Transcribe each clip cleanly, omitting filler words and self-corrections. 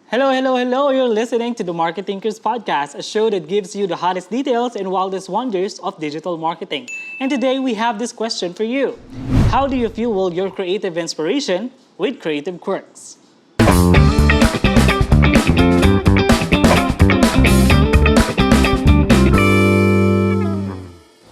Hello, hello, hello. You're listening to the MarkeThinkers podcast, a show that gives you the hottest details and wildest wonders of digital marketing. And today we have this question for you. How do you fuel your creative inspiration with creative quirks?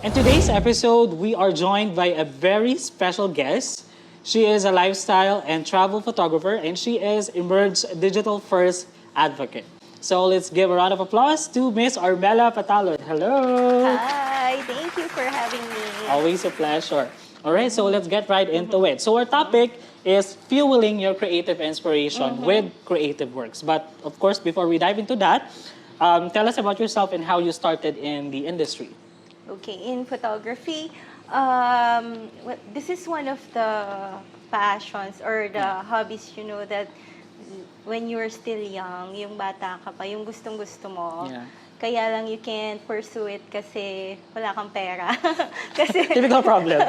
In today's episode, we are joined by a very special guest. She is a lifestyle and travel photographer, and she is Emerge Digital First Advocate. So let's give a round of applause to Miss Armela Patalon. Hello! Hi, thank you for having me. Always a pleasure. All right, so let's get right into it. So our topic is fueling your creative inspiration with creative works. But of course, before we dive into that, tell us about yourself and how you started in the industry. Okay, in photography, this is one of the passions or the hobbies, that when you're still young, yung bata ka pa, yung gustong-gusto mo. Yeah. Kaya lang you can't pursue it kasi wala kang pera. Kasi Typical problem.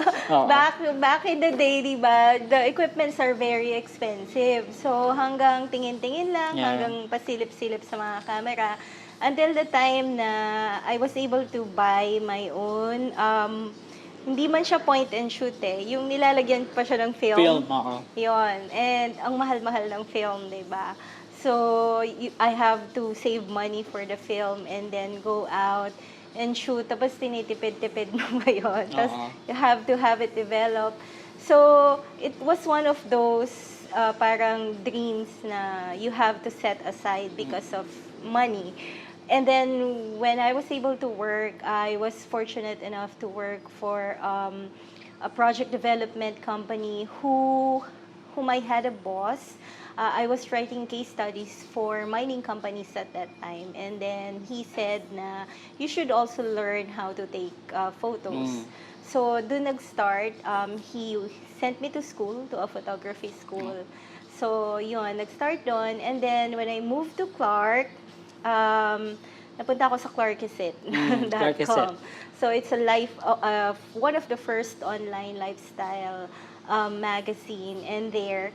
back in the day, di ba, the equipments are very expensive. So hanggang tingin-tingin lang, hanggang pasilip-silip sa mga camera. Until the time na I was able to buy my own, hindi man siya point and shoot yung nilalagyan pa siya ng film. Film, oo. Yun. And ang mahal-mahal ng film, di ba? So, I have to save money for the film and then go out and shoot. Tapos tinitipid-tipid mo ba yun? Tapos you have to have it develop. So, it was one of those parang dreams na you have to set aside because of money. And then, when I was able to work, I was fortunate enough to work for a project development company whom I had a boss. I was writing case studies for mining companies at that time. And then, he said na you should also learn how to take photos. So, doon nag-start. He sent me to school, to a photography school. So, yun, nag-start doon. And then, when I moved to Clark, napunta ako sa Quirks.com. So it's a one of the first online lifestyle magazine. And there,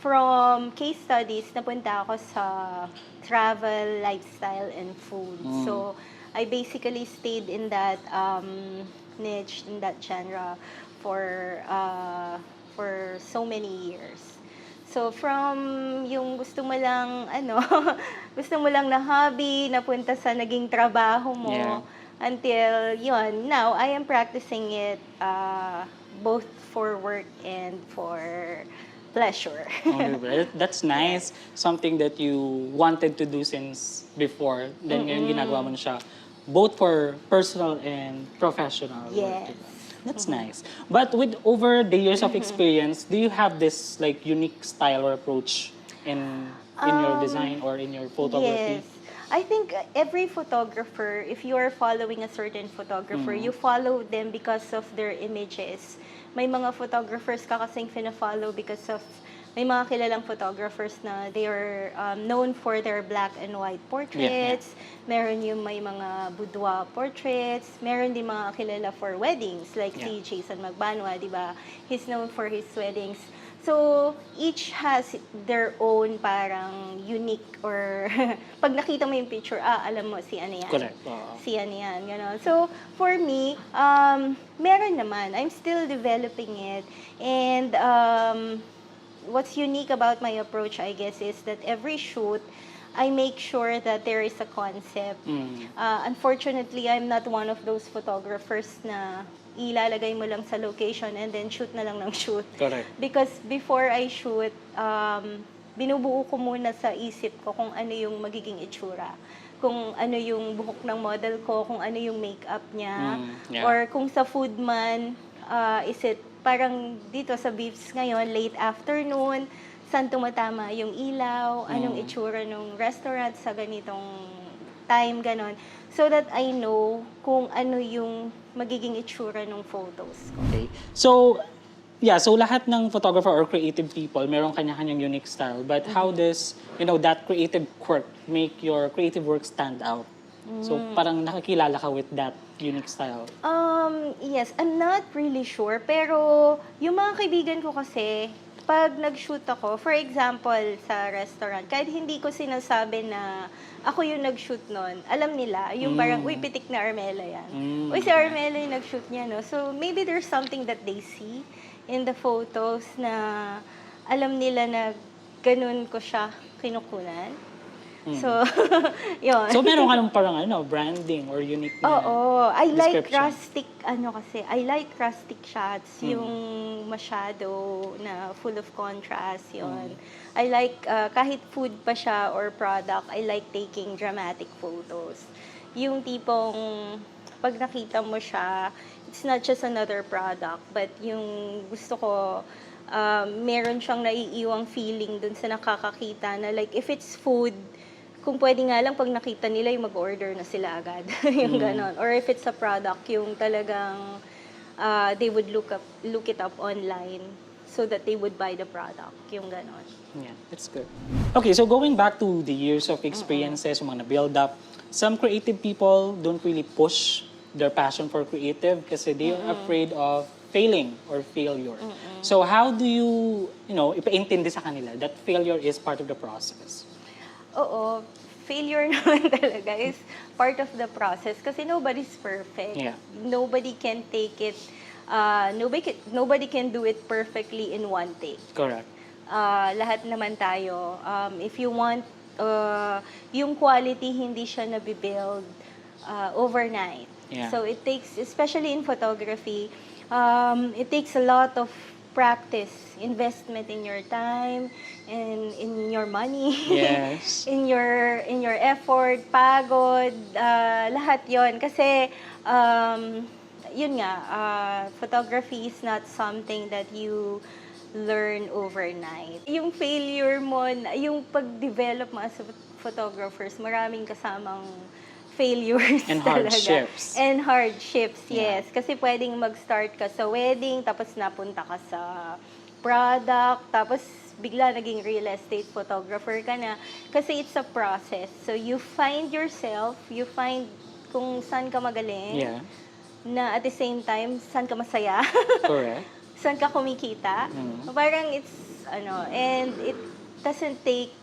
from case studies, napunta ako sa travel, lifestyle, and food. So I basically stayed in that niche, in that genre for so many years. So from yung gusto mo lang gusto mo lang na hobby, napunta sa naging trabaho mo until yun, now I am practicing it both for work and for pleasure. That's nice. Something that you wanted to do since before. Then ngayon ginagawa mo na siya both for personal and professional work. Yes. That's nice. But with over the years of experience, do you have this like unique style or approach in your design or in your photography? Yes. I think every photographer, if you are following a certain photographer, you follow them because of their images. May mga photographers ka kasing fina-follow because of may mga kilalang photographers na they are known for their black and white portraits. Meron yung may mga boudoir portraits. Meron din mga kilala for weddings like si Jason Magbanwa, di ba? He's known for his weddings. So, each has their own parang unique or pag nakita mo yung picture, alam mo si ano yan. Correct. Si ano yan, gano'n. So, for me, meron naman. I'm still developing it. And what's unique about my approach, I guess, is that every shoot, I make sure that there is a concept. Unfortunately, I'm not one of those photographers na ilalagay mo lang sa location and then shoot na lang ng shoot. Correct. Because before I shoot, binubuo ko muna sa isip ko kung ano yung magiging itsura. Kung ano yung buhok ng model ko, kung ano yung makeup niya. Or kung sa food man, is it parang dito sa beefs ngayon, late afternoon, saan tumatama yung ilaw, anong itsura ng restaurant sa ganitong time, ganon. So that I know kung ano yung magiging itsura ng photos ko. Okay. So, so lahat ng photographer or creative people, meron kanya-kanyang unique style. But how does, that creative quirk make your creative work stand out? So, parang nakakilala ka with that unique style. Yes, I'm not really sure. Pero, yung mga kaibigan ko kasi, pag nag-shoot ako, for example, sa restaurant, kahit hindi ko sinasabi na ako yung nag-shoot nun, alam nila, yung parang, uy, pitik na Armela yan. Uy, si Armela yung nag-shoot niya, no? So, maybe there's something that they see in the photos na alam nila na ganun ko siya kinukunan. So, yun. So, meron ka nung parang branding or unique na Oo. I like description. I like rustic shots, yung masyado na full of contrast, yun. I like, kahit food pa siya or product, I like taking dramatic photos. Yung tipong, pag nakita mo siya, it's not just another product, but yung gusto ko, meron siyang naiiwang feeling dun sa nakakakita na like, if it's food, kung pwede nga lang pag nakita nila yung mag-order na sila agad. Yung ganon. Or if it's a product, yung talagang they would look it up online so that they would buy the product. Yung ganon. Yeah, that's good. Okay, so going back to the years of experiences, yung mga na-build up, some creative people don't really push their passion for creative kasi they are afraid of failing or failure. So how do you ipaintindi sa kanila that failure is part of the process? Oo, failure naman talaga is part of the process kasi nobody's perfect. Yeah. Nobody can take it, nobody can do it perfectly in one take. Correct. Lahat naman tayo. If you want, yung quality hindi siya nabibuild overnight. Yeah. So it takes, especially in photography, it takes a lot of practice, investment in your time, and in your money, Yes. in your effort, pagod, lahat yon. Kasi, yun nga, photography is not something that you learn overnight. Yung failure mo, yung pag-develop mo as a photographers, maraming kasamang failures And talaga. hardships. And hardships, Yeah. yes. Kasi pwedeng mag-start ka sa wedding, tapos napunta ka sa product, tapos bigla naging real estate photographer ka na. Kasi it's a process. So you find yourself, you find kung saan ka magaling, Yeah. na at the same time, saan ka masaya, Correct. saan ka kumikita. Parang it's, and it doesn't take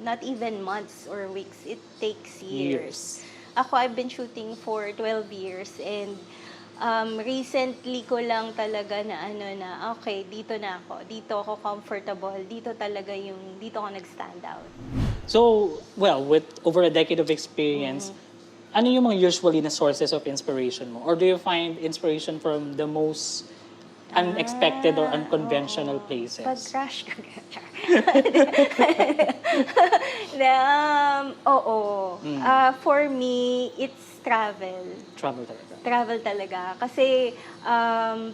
not even months or weeks. It takes years. Ako, I've been shooting for 12 years and recently ko lang talaga na okay, dito na ako. Dito ako comfortable. Dito talaga dito ako nag-stand out. So, well, with over a decade of experience, ano yung mga usually na sources of inspiration mo? Or do you find inspiration from the most unexpected or unconventional places? Pag-crash ka. Oo. For me, it's travel. Travel talaga. Travel talaga. Kasi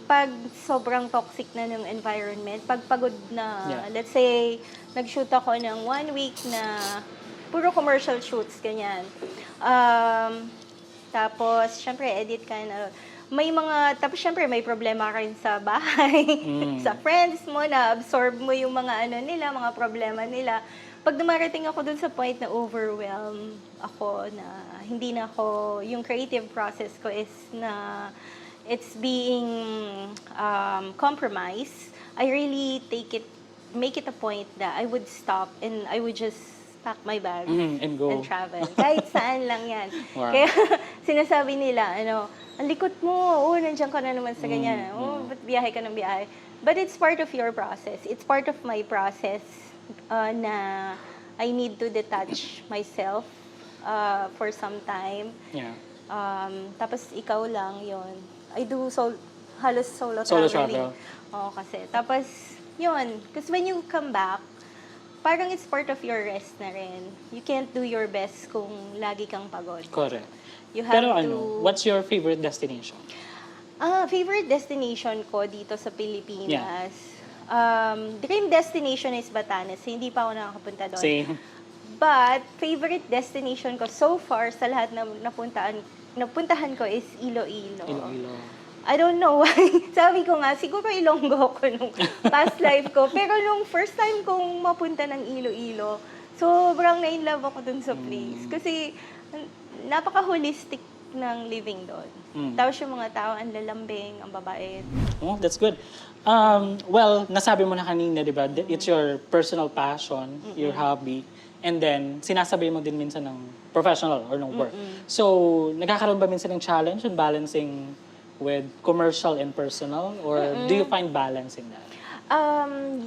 pag sobrang toxic na ng environment, pag pagod na, let's say, nag-shoot ako ng 1 week na puro commercial shoots, ganyan. Tapos, syempre, edit ka na. Tapos syempre, may problema ka rin sa bahay, sa friends mo, na-absorb mo yung mga mga problema nila. Pag dumarating ako dun sa point na overwhelmed ako, na hindi na ako, yung creative process ko is na it's being compromised, I really make it a point that I would stop and I would just pack my bag and go. and travel. Kahit saan lang yan. Wow. Kaya sinasabi nila, ang likot mo, nandiyan ka na naman sa ganyan. Ba't biyahe ka ng biyahe? But it's part of your process. It's part of my process na I need to detach myself for some time. Yeah. Tapos ikaw lang, yon. I do halos solo Solo traveling. travel. Oo, kasi. Tapos, yun. Because when you come back, parang it's part of your rest na rin. You can't do your best kung lagi kang pagod. Correct. You have Pero to... what's your favorite destination? Favorite destination ko dito sa Pilipinas. Dream destination is Batanes. Hindi pa ako nakakapunta doon. Same. But favorite destination ko so far sa lahat na napuntahan ko is Iloilo. Iloilo. I don't know why. Sabi ko nga, siguro Ilonggo ko nung past life ko. Pero nung first time kong mapunta ng Iloilo, sobrang na-inlove ako dun sa place. Kasi napaka-holistic ng living doon. Tapos yung mga tao, ang lalambing, ang babait. Oh, that's good. Well, nasabi mo na kanina, di ba? It's your personal passion, your hobby. And then, sinasabay mo din minsan ng professional or ng work. So, nagkakaroon ba minsan ng challenge in balancing with commercial and personal? Or do you find balance in that?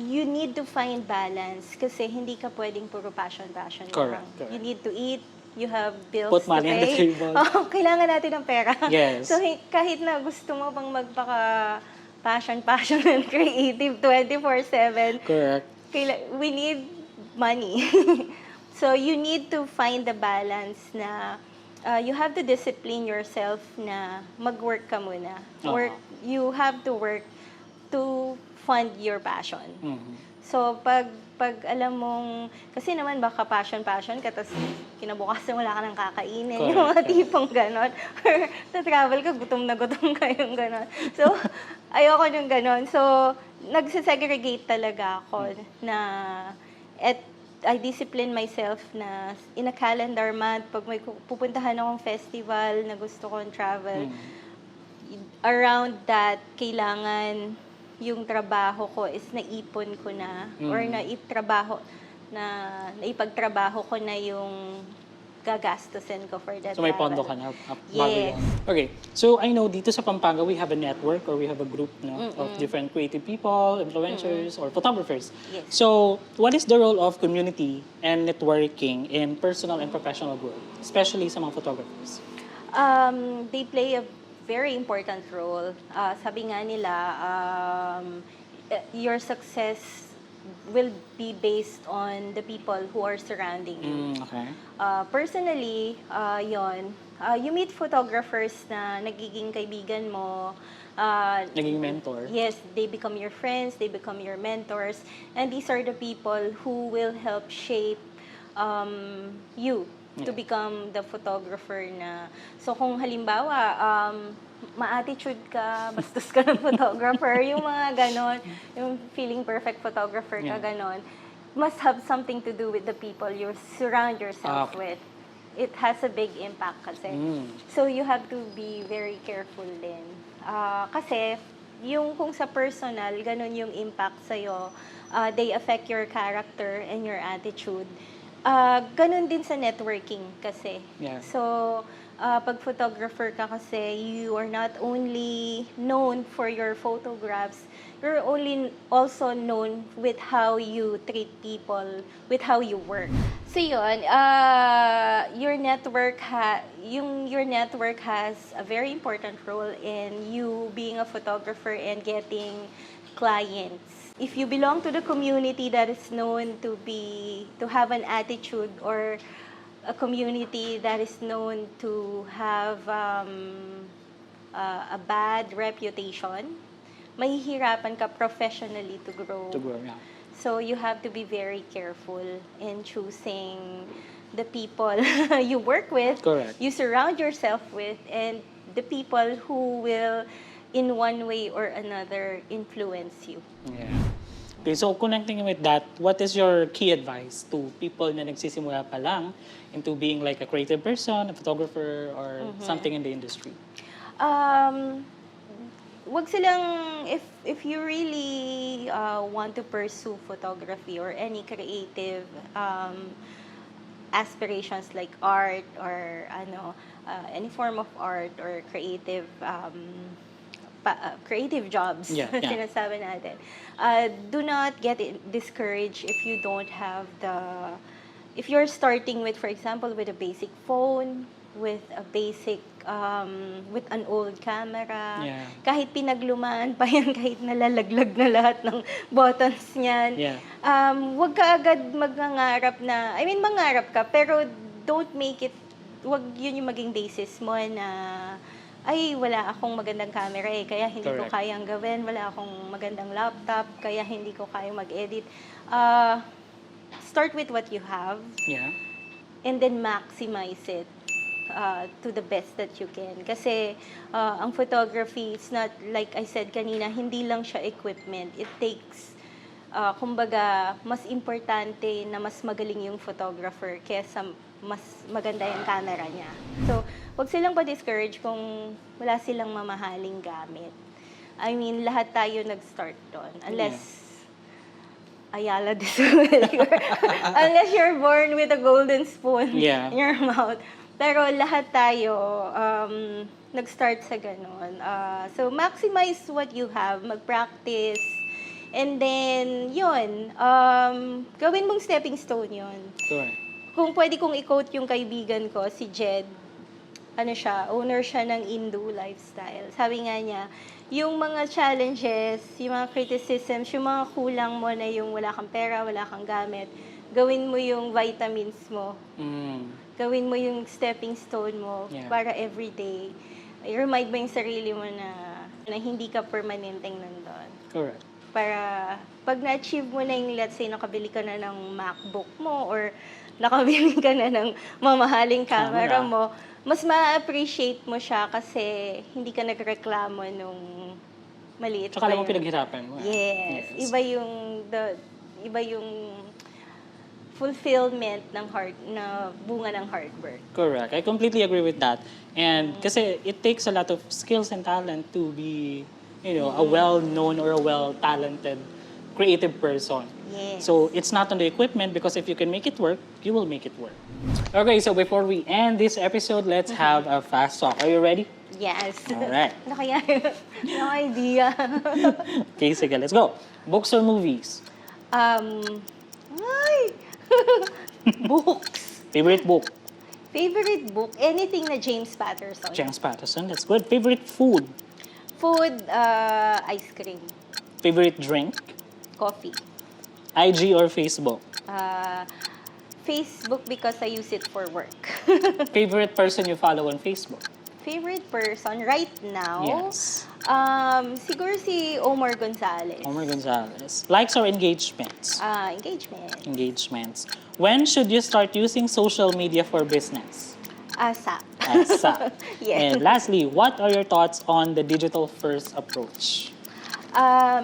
You need to find balance kasi hindi ka pwedeng puro passion lang. Correct. You need to eat, you have bills Put to money on the pay. table. Kailangan natin ng pera. Yes. So, kahit na gusto mo pang passion and creative 24/7, Correct. we need money. So, you need to find the balance na you have to discipline yourself na mag-work ka muna. You have to work to fund your passion. So, pag alam mong, kasi naman baka passion ka, tapos kinabukasan wala ka nang kakainin, Correct. yung mga tipong ganon. Or na-travel ka, gutom ka yung ganon. So, ayoko nung ganon. So, nagsisegregate talaga ako na, I discipline myself na in a calendar month, pag may pupuntahan akong festival na gusto kong travel, around that, kailangan yung trabaho ko is naipon ko na or naipagtrabaho ko na yung gagastusin ko for that So may travel. pondo ka na bago Yes. yun. Okay. So I know dito sa Pampanga we have a network or we have a group of different creative people, influencers or photographers. Yes. So what is the role of community and networking in personal and professional growth, especially sa mga photographers? They play a very important role. Sabi nga nila, your success will be based on the people who are surrounding you. Okay. Personally, you meet photographers na nagiging kaibigan mo. Naging mentor. Yes, they become your friends, they become your mentors. And these are the people who will help shape you to become the photographer na. So kung halimbawa, ma-attitude ka, bastos ka ng photographer, yung mga ganon, yung feeling perfect photographer ka, ganon, must have something to do with the people you surround yourself with. It has a big impact kasi. So you have to be very careful din. Kasi yung kung sa personal, ganon yung impact sa'yo, they affect your character and your attitude. Ganon din sa networking kasi. Yeah. So, pag photographer ka kasi, you are not only known for your photographs, you're also known with how you treat people, with how you work. So yun, your network has a very important role in you being a photographer and getting clients. If you belong to the community that is known to have an attitude, or a community that is known to have a bad reputation, mahihirapan ka professionally to grow. Yeah. So you have to be very careful in choosing the people you work with, Correct. you surround yourself with, and the people who will in one way or another influence you. Yeah. Okay, so connecting with that, what is your key advice to people na nagsisimula pa lang into being like a creative person, a photographer, or something in the industry? Wag silang, if you really want to pursue photography or any creative aspirations like art or any form of art or creative creative jobs, sinasabi natin. Do not get discouraged if you don't have if you're starting with, for example, with a basic phone, with a basic, with an old camera. Yeah. Kahit pinaglumaan pa yan, kahit nalalaglag na lahat ng buttons niyan. Yeah. Huwag ka agad mangarap na, mangarap ka, pero don't make it, huwag yun yung maging basis mo na, ay, wala akong magandang camera kaya hindi ko kayang gawin. Wala akong magandang laptop, kaya hindi ko kayang mag-edit. Start with what you have. Yeah. And then maximize it to the best that you can. Kasi ang photography, it's not, like I said kanina, hindi lang siya equipment. It takes kumbaga, mas importante na mas magaling yung photographer kesa mas maganda yung camera niya. So, wag silang pa-discourage kung wala silang mamahaling gamit. I mean, lahat tayo nag-start doon. Unless, Ayala de unless you're born with a golden spoon in your mouth. Pero lahat tayo nag-start sa ganun. So, maximize what you have. Mag-practice. And then, yun. Gawin mong stepping stone yun. Sure. Kung pwede kong i-quote yung kaibigan ko, si Jed, owner siya ng Indo lifestyle. Sabi nga niya, yung mga challenges, yung mga criticisms, yung mga kulang mo na yung wala kang pera, wala kang gamit, gawin mo yung vitamins mo. Gawin mo yung stepping stone mo para everyday. I-remind mo yung sarili mo na hindi ka permanenteng nandun. Correct. Para pag na-achieve mo na yung, let's say, nakabili ka na ng MacBook mo or nakabili ka na ng mamahaling camera mo, mas ma-appreciate mo siya kasi hindi ka nagreklamo nung maliit. Tsaka alam mo pinaghirapan mo. Yes. Iba yung fulfillment ng bunga ng hard work. Correct. I completely agree with that. And kasi it takes a lot of skills and talent to be, a well-known or a well-talented creative person. Yes. So it's not on the equipment because if you can make it work, you will make it work. Okay, so before we end this episode, let's have a fast talk. Are you ready? Yes. All right. Ano kaya? No idea. Okay, sige, let's go. Books or movies? Books. Favorite book? Favorite book? Anything na James Patterson. James Patterson, that's good. Favorite food? Food, ice cream. Favorite drink? Coffee. IG or Facebook? Facebook because I use it for work. Favorite person you follow on Facebook? Favorite person right now? Yes. Siguro si Omar Gonzalez. Omar Gonzalez. Likes or engagements? Engagement. Engagements. When should you start using social media for business? ASAP. ASAP. Yes. And lastly, what are your thoughts on the digital-first approach?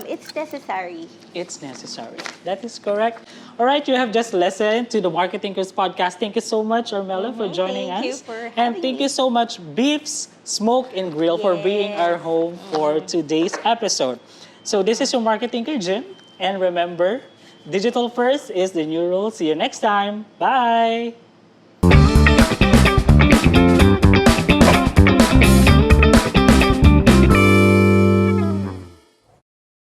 It's necessary. It's necessary. That is correct. All right, you have just listened to the MarkeThinkers podcast. Thank you so much, Armela, for joining Thank you us. for And having thank me. you so much, Beefs Smoke and Grill, for being our home for today's episode. So this is your MarkeThinker, Jim. And remember, digital first is the new rule. See you next time. Bye!